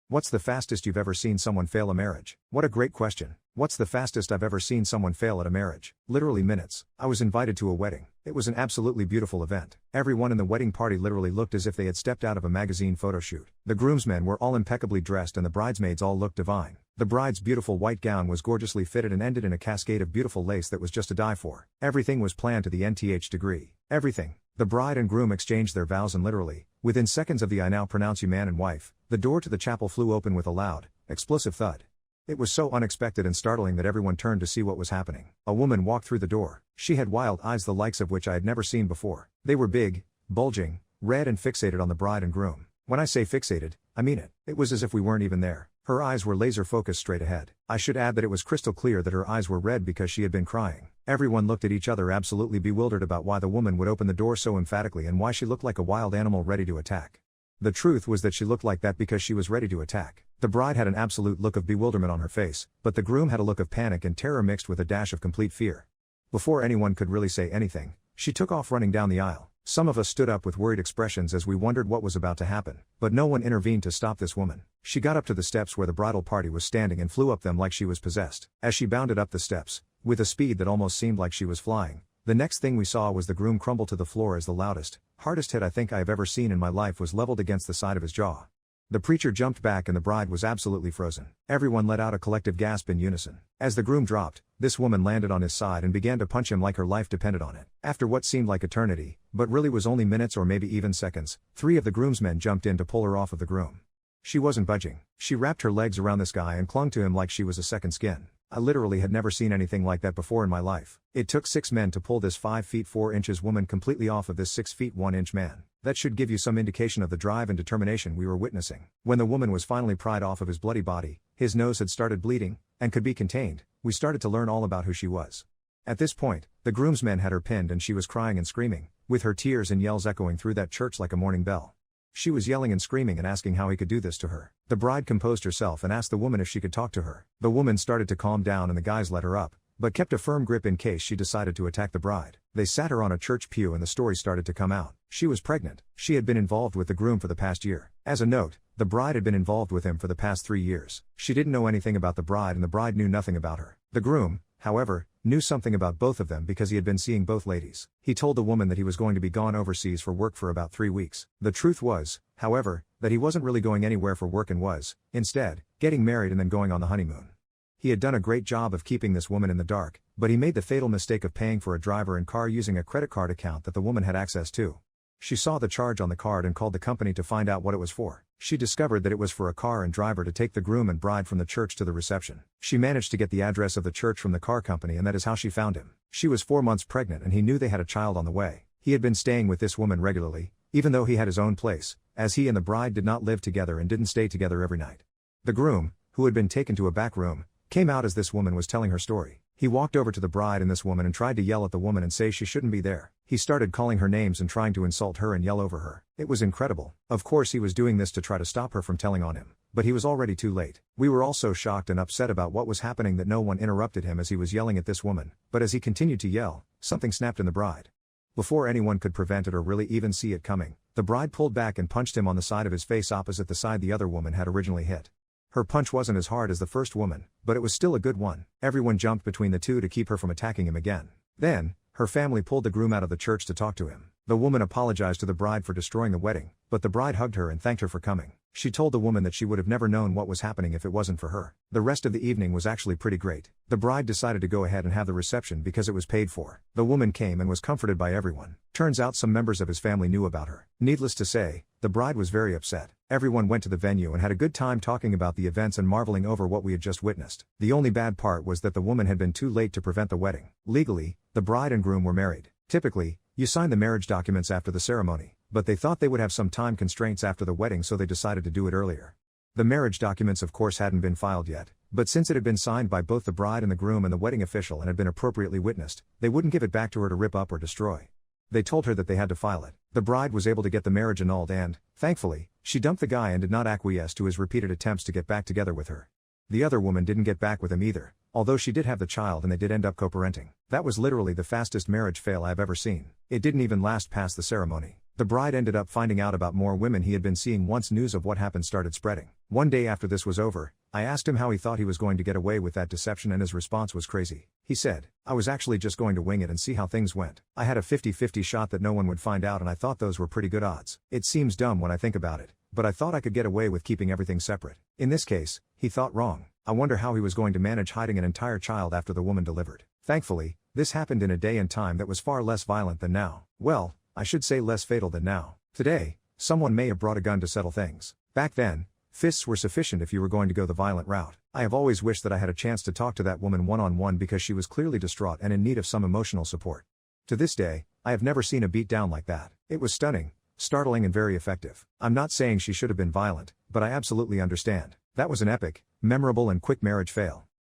What's the fastest you've ever seen someone fail a marriage? What a great question. What's the fastest I've ever seen someone fail at a marriage? Literally minutes. I was invited to a wedding. It was an absolutely beautiful event. Everyone in the wedding party literally looked as if they had stepped out of a magazine photo shoot. The groomsmen were all impeccably dressed and the bridesmaids all looked divine. The bride's beautiful white gown was gorgeously fitted and ended in a cascade of beautiful lace that was just to die for. Everything was planned to the nth degree. Everything. The bride and groom exchanged their vows and literally, within seconds of the "I now pronounce you man and wife," the door to the chapel flew open with a loud, explosive thud. It was so unexpected and startling that everyone turned to see what was happening. A woman walked through the door. She had wild eyes the likes of which I had never seen before. They were big, bulging, red and fixated on the bride and groom. When I say fixated, I mean it. It was as if we weren't even there. Her eyes were laser focused straight ahead. I should add that it was crystal clear that her eyes were red because she had been crying. Everyone looked at each other absolutely bewildered about why the woman would open the door so emphatically and why she looked like a wild animal ready to attack. The truth was that she looked like that because she was ready to attack. The bride had an absolute look of bewilderment on her face, but the groom had a look of panic and terror mixed with a dash of complete fear. Before anyone could really say anything, she took off running down the aisle. Some of us stood up with worried expressions as we wondered what was about to happen, but no one intervened to stop this woman. She got up to the steps where the bridal party was standing and flew up them like she was possessed. As she bounded up the steps, with a speed that almost seemed like she was flying, the next thing we saw was the groom crumble to the floor as the loudest, hardest hit I think I have ever seen in my life was leveled against the side of his jaw. The preacher jumped back and the bride was absolutely frozen. Everyone let out a collective gasp in unison. As the groom dropped, this woman landed on his side and began to punch him like her life depended on it. After what seemed like eternity, but really was only minutes or maybe even seconds, 3 of the groomsmen jumped in to pull her off of the groom. She wasn't budging. She wrapped her legs around this guy and clung to him like she was a second skin. I literally had never seen anything like that before in my life. It took 6 men to pull this 5 feet 4 inches woman completely off of this 6 feet 1 inch man. That should give you some indication of the drive and determination we were witnessing. When the woman was finally pried off of his bloody body, his nose had started bleeding, and could be contained, we started to learn all about who she was. At this point, the groomsmen had her pinned and she was crying and screaming, with her tears and yells echoing through that church like a morning bell. She was yelling and screaming and asking how he could do this to her. The bride composed herself and asked the woman if she could talk to her. The woman started to calm down and the guys let her up, but kept a firm grip in case she decided to attack the bride. They sat her on a church pew and the story started to come out. She was pregnant. She had been involved with the groom for the past year. As a note, the bride had been involved with him for the past 3 years. She didn't know anything about the bride and the bride knew nothing about her. The groom, however, knew something about both of them because he had been seeing both ladies. He told the woman that he was going to be gone overseas for work for about 3 weeks. The truth was, however, that he wasn't really going anywhere for work and was, instead, getting married and then going on the honeymoon. He had done a great job of keeping this woman in the dark, but he made the fatal mistake of paying for a driver and car using a credit card account that the woman had access to. She saw the charge on the card and called the company to find out what it was for. She discovered that it was for a car and driver to take the groom and bride from the church to the reception. She managed to get the address of the church from the car company and that is how she found him. She was 4 months pregnant and he knew they had a child on the way. He had been staying with this woman regularly, even though he had his own place, as he and the bride did not live together and didn't stay together every night. The groom, who had been taken to a back room, came out as this woman was telling her story. He walked over to the bride and this woman and tried to yell at the woman and say she shouldn't be there. He started calling her names and trying to insult her and yell over her. It was incredible. Of course he was doing this to try to stop her from telling on him, but he was already too late. We were all so shocked and upset about what was happening that no one interrupted him as he was yelling at this woman, but as he continued to yell, something snapped in the bride. Before anyone could prevent it or really even see it coming, the bride pulled back and punched him on the side of his face opposite the side the other woman had originally hit. Her punch wasn't as hard as the first woman, but it was still a good one. Everyone jumped between the two to keep her from attacking him again. Then, her family pulled the groom out of the church to talk to him. The woman apologized to the bride for destroying the wedding, but the bride hugged her and thanked her for coming. She told the woman that she would have never known what was happening if it wasn't for her. The rest of the evening was actually pretty great. The bride decided to go ahead and have the reception because it was paid for. The woman came and was comforted by everyone. Turns out some members of his family knew about her. Needless to say, the bride was very upset. Everyone went to the venue and had a good time talking about the events and marveling over what we had just witnessed. The only bad part was that the woman had been too late to prevent the wedding. Legally, the bride and groom were married. Typically, you sign the marriage documents after the ceremony, but they thought they would have some time constraints after the wedding so they decided to do it earlier. The marriage documents of course hadn't been filed yet, but since it had been signed by both the bride and the groom and the wedding official and had been appropriately witnessed, they wouldn't give it back to her to rip up or destroy. They told her that they had to file it. The bride was able to get the marriage annulled and, thankfully, she dumped the guy and did not acquiesce to his repeated attempts to get back together with her. The other woman didn't get back with him either, although she did have the child and they did end up co-parenting. That was literally the fastest marriage fail I've ever seen. It didn't even last past the ceremony. The bride ended up finding out about more women he had been seeing once news of what happened started spreading. One day after this was over, I asked him how he thought he was going to get away with that deception, and his response was crazy. He said, "I was actually just going to wing it and see how things went. I had a 50-50 shot that no one would find out, and I thought those were pretty good odds. It seems dumb when I think about it, but I thought I could get away with keeping everything separate." In this case, he thought wrong. I wonder how he was going to manage hiding an entire child after the woman delivered. Thankfully, this happened in a day and time that was far less violent than now. Well, I should say less fatal than now. Today, someone may have brought a gun to settle things. Back then, fists were sufficient if you were going to go the violent route. I have always wished that I had a chance to talk to that woman one-on-one because she was clearly distraught and in need of some emotional support. To this day, I have never seen a beat down like that. It was stunning, startling, and very effective. I'm not saying she should have been violent, but I absolutely understand. That was an epic, memorable, and quick marriage fail.